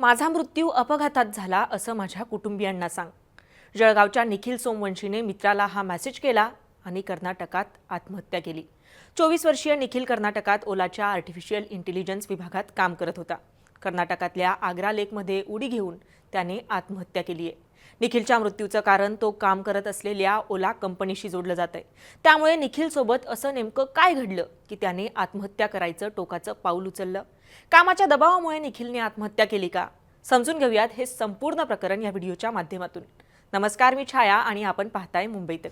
माझा मृत्यू अपघातात झाला असं माझ्या कुटुंबियांना सांग। जळगावच्या निखिल सोमवंशीने मित्राला हा मेसेज केला आणि कर्नाटकात आत्महत्या केली। 24 वर्षीय निखिल कर्नाटकात ओलाच्या आर्टिफिशियल इंटेलिजन्स विभागात काम करत होता। कर्नाटकातल्या आग्रा लेकमध्ये उडी घेऊन त्याने आत्महत्या केली आहे। निखिलच्या मृत्यूचं कारण तो काम करत असलेल्या ओला कंपनीशी जोडलं जातंय। त्यामुळे निखिल सोबत असं नेमकं काय घडलं की त्याने आत्महत्या करायचं टोकाचं पाऊल उचललं? कामाच्या दबावामुळे निखिलने आत्महत्या केली का? समजून घेऊयात हे संपूर्ण प्रकरण या व्हिडिओच्या माध्यमातून। नमस्कार, मी छाया आणि आपण पाहताय मुंबई तक।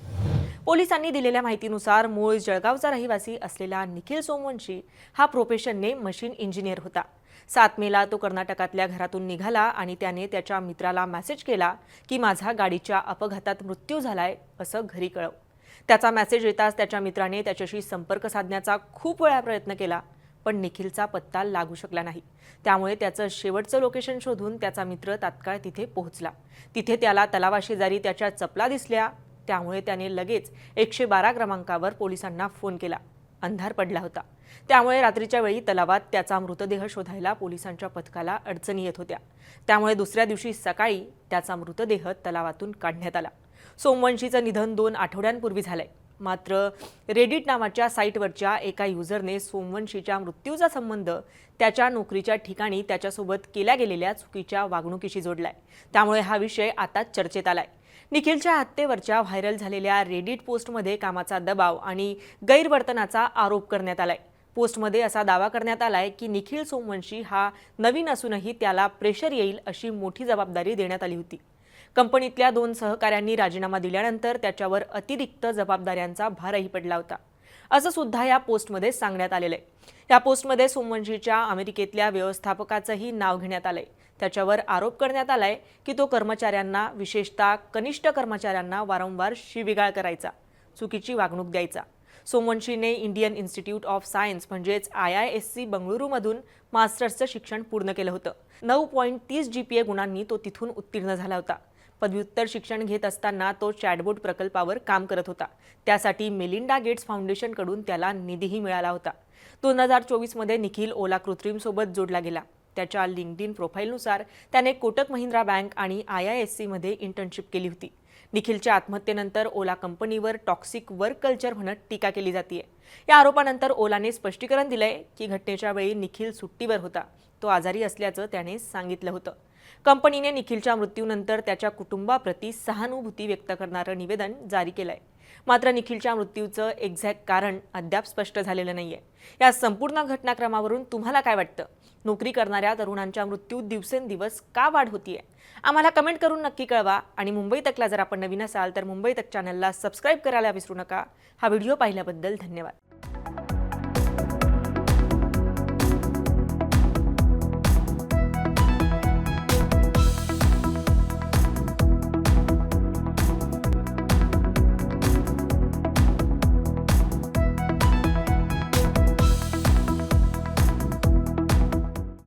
पोलिसांनी दिलेल्या माहितीनुसार मूळ जळगावचा रहिवासी असलेला निखिल सोमवंशी हा प्रोफेशनने मशीन इंजिनियर होता। 7 मेला तो कर्नाटकातल्या घरातून निघाला आणि त्याने त्याच्या मित्राला मेसेज केला की माझा गाडीच्या अपघातात मृत्यू झालाय असं घरी कळव। त्याचा मेसेज येताच त्याच्या मित्राने त्याच्याशी संपर्क साधण्याचा खूप वेळा प्रयत्न केला, पण निखिलचा पत्ता लागू शकला नाही। त्यामुळे त्याचं शेवटचं लोकेशन शोधून त्याचा मित्र तात्काळ तिथे पोहोचला। तिथे त्याला तलावाशेजारी त्याच्या चपला दिसल्या, त्यामुळे त्याने लगेच 112 क्रमांकावर पोलिसांना फोन केला। अंधार पडला होता, त्यामुळे रात्रीच्या वेळी तलावात त्याचा मृतदेह शोधायला पोलिसांच्या पथकाला अडचणी येत होत्या। त्यामुळे दुसऱ्या दिवशी सकाळी त्याचा मृतदेह तलावातून काढण्यात आला। सोमवंशीचं निधन 2 आठवड्यांपूर्वी झालंय। मात्र रेडिट नावाच्या साईटवरच्या एका युजरने सोमवंशीच्या मृत्यूचा संबंध त्याच्या नोकरीच्या ठिकाणी त्याच्यासोबत केल्या गेलेल्या चुकीच्या वागणुकीशी जोडलाय। त्यामुळे हा विषय आता चर्चेत आलाय। निखिलच्या हत्येवरच्या व्हायरल झालेल्या रेडिट पोस्टमध्ये कामाचा दबाव आणि गैरवर्तनाचा आरोप करण्यात आलाय। पोस्टमध्ये असा दावा करण्यात आलाय की निखिल सोमवंशी हा नवीन असूनही त्याला प्रेशर येईल अशी मोठी जबाबदारी देण्यात आली होती। कंपनीतल्या 2 सहकाऱ्यांनी राजीनामा दिल्यानंतर त्याच्यावर अतिरिक्त जबाबदाऱ्यांचा भारही पडला होता, असं सुद्धा या पोस्टमध्ये सांगण्यात आलेलं आहे। या पोस्टमध्ये सोमवंशीच्या अमेरिकेतल्या व्यवस्थापकाचंही नाव घेण्यात आलंय। त्याच्यावर आरोप करण्यात आलाय की तो कर्मचाऱ्यांना, विशेषतः कनिष्ठ कर्मचाऱ्यांना वारंवार शिवीगाळ करायचा, चुकीची वागणूक द्यायचा। सोमवंशीने इंडियन इन्स्टिट्यूट ऑफ सायन्स म्हणजेच IISc बंगळुरूमधून मास्टर्सचं शिक्षण पूर्ण केलं होतं। 9.30 GPA गुणांनी तो तिथून उत्तीर्ण झाला होता। पदव्युत्तर शिक्षण घेत असताना तो चॅटबोट प्रकल्पावर काम करत होता। त्यासाठी मेलिंडा गेट्स फाउंडेशनकडून त्याला निधीही मिळाला होता। 2024 मध्ये निखिल ओला कृत्रिम सोबत जोडला गेला। त्याच्या लिंक्डइन प्रोफाईलनुसार त्याने कोटक महिंद्रा बँक आणि IISc मध्ये इंटर्नशिप केली होती। निखिलच्या आत्महत्येनंतर ओला कंपनीवर टॉक्सिक वर्क कल्चर म्हणत टीका केली जाते। या आरोपानंतर ओलाने स्पष्टीकरण दिलंय की घटनेच्या वेळी निखिल सुट्टीवर होता, तो आजारी असल्याचं त्याने सांगितलं होतं। कंपनीने निखिलच्या मृत्यूनंतर त्याच्या कुटुंबाप्रती सहानुभूती व्यक्त करणारं निवेदन जारी केलंय। मात्र निखिलच्या मृत्यूचं एक्झॅक्ट कारण अद्याप स्पष्ट झालेलं नाहीये। या संपूर्ण घटनाक्रमावरून तुम्हाला काय वाटतं? नोकरी करणाऱ्या तरुणांच्या मृत्यूत दिवसेंदिवस का वाढ होतीये? आम्हाला कमेंट करून नक्की कळवा आणि मुंबई तकला जर आपण नवीन असाल तर मुंबई तक चॅनलला सबस्क्राईब करायला विसरू नका। हा व्हिडिओ पाहिल्याबद्दल धन्यवाद।